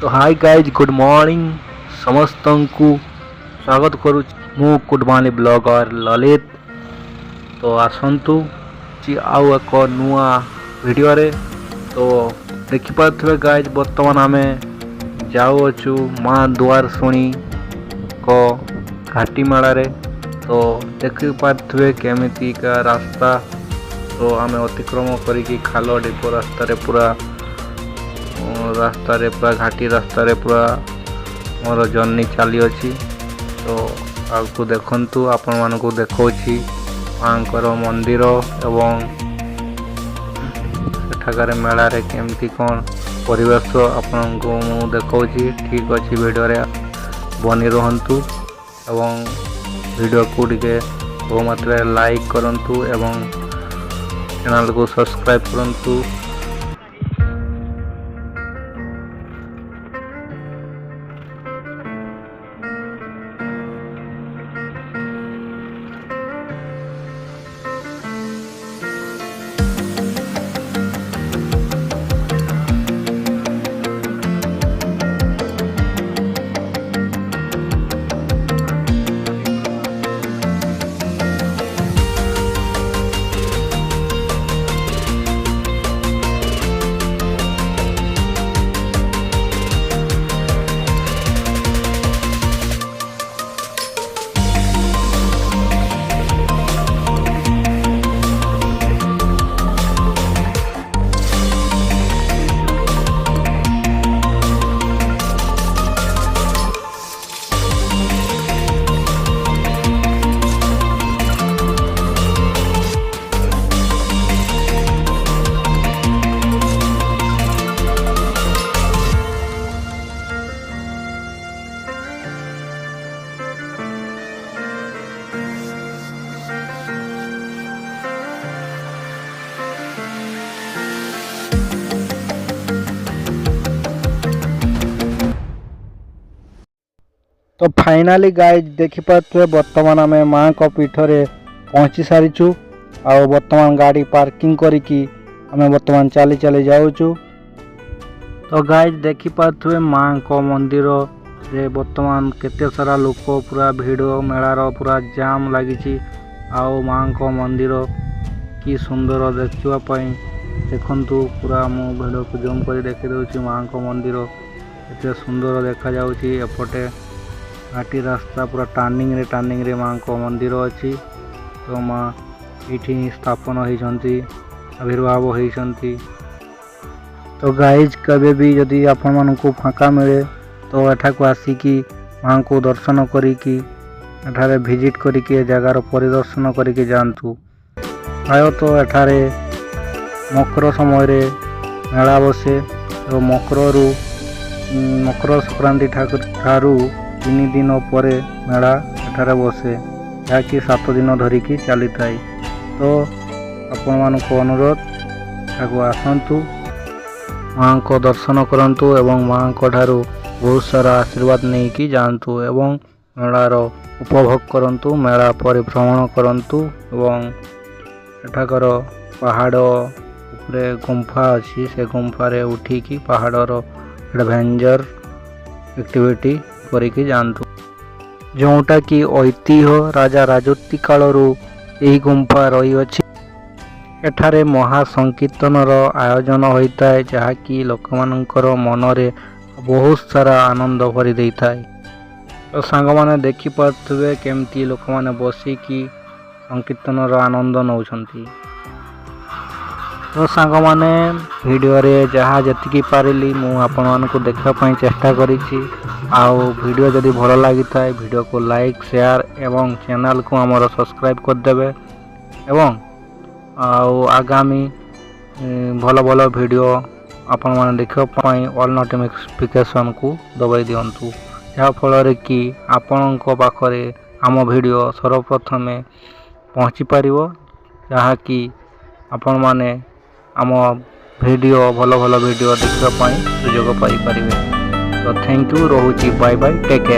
तो hi guys good morning समस्त को स्वागत करू मु कुडमाली ब्लॉगर ललित। तो आसतु आउ एक नुआ वीडियो रे। तो देखिपे गाइज बर्तमान आम जाऊँ माँ दुआर शुणी को घाटी मेला रे। तो देखिपे केमिति का रास्ता। तो आम अतिक्रम करी खाल डिपो रास्ता पूरा घाटी रास्ता पूरा मोर जर्नी चली अच्छी। तो आपको देखंतु आपण मान को देखौछि मांकर मंदिर एवं सेठाकार मेला रे केमती कौन परिवेश आपण को मु देखौछि। ठीक अच्छी वीडियो रे बनी रहंतु एवं वीडियो को टिके बहु मात्रा लाइक करंतु एवं चैनल को सब्सक्राइब करंतु। तो फाइनाली गाइज देखिपे बर्तमान आम माँ को पीठ रे पहुँची सारीचु। आ बर्तमान गाड़ी पार्किंग करिकी आम बर्तमान चली चली जाऊचु। तो गाइज देखिपे माँ को मंदिर रे बर्तमान केते सारा लोक पूरा भिड़ मेलार पूरा जाम लगी। आओ माँ को मंदिर की सुंदर देखापी देखु पूरा मु भिड़ को जूम कर देखी दूसरी माँ को मंदिर एते सुंदर देखा जाउची। एपटे घाटी रास्ता पूरा टार्निंग रे माँ को मंदिर अच्छी। तो माँ ये स्थापन होती आविर्भाव होती। तो गाइज कभी भी जदि आपण मानकु फाँका मिले तो एठा को आसिकी माँ को दर्शन करिकी एठारे विजिट करिकी जगार परिदर्शन करिकी जांतु। प्राय तो एठारे मकर समय रे मेला बसे। तो मकर संक्रांति ठारू 3 दिन पर मेला एठारे बसे जहाँकि 7 दिन धरिकी चली थाए। तो आपण मानक अनुरोध एठाकु आसंतु माँ को दर्शन करंतु एवं माँ को ठारू बहुत सारा आशीर्वाद नहीं कि जातु एवं मेलार उपभोग करंतु मेला परिभ्रमण करंतु। एवं एठाकर पहाड़ उपरे गुंफा अच्छी से गुंफा रे उठिकी पहाड़र एडवेंचर एक्टिविटी करिकी जातु जोटा कि ऐतिह्य राजा राजोती कालरू यही गुंफा रही अछि। एठारे महासंकीर्तनर आयोजन होता है जहाँकि लोकमानंकर मनरे बहुत सारा आनंद भरी देई थाए। तो सांग माने देखि पारुथिबे केमती लोक माने बसिकी संकीर्तनर आनंद नौछंती। तो सांग माने वीडियो रे जहाँ जतिकी पारिली मु आपण मानकु देखा पई चेष्टा करिछि। आउ वीडियो जदि भल लगी थाए वीडियो को लाइक शेयर एवं चैनल को हमर सब्सक्राइब कर देबे एवं आउ आगामी भल भल वीडियो आपण माने देखियो पई ऑल नोटिफिकेशन को दबाई दियंतु जहाँ फल कि आपणक पाखरे आम वीडियो सर्वप्रथमे पहुँची पारिबो जहाँ कि आपण माने आम वीडियो भल भल वीडियो देखियो पई सुयोग पाई परिबे। तो थैंक यू रोहुची बाय बाय टेक केयर।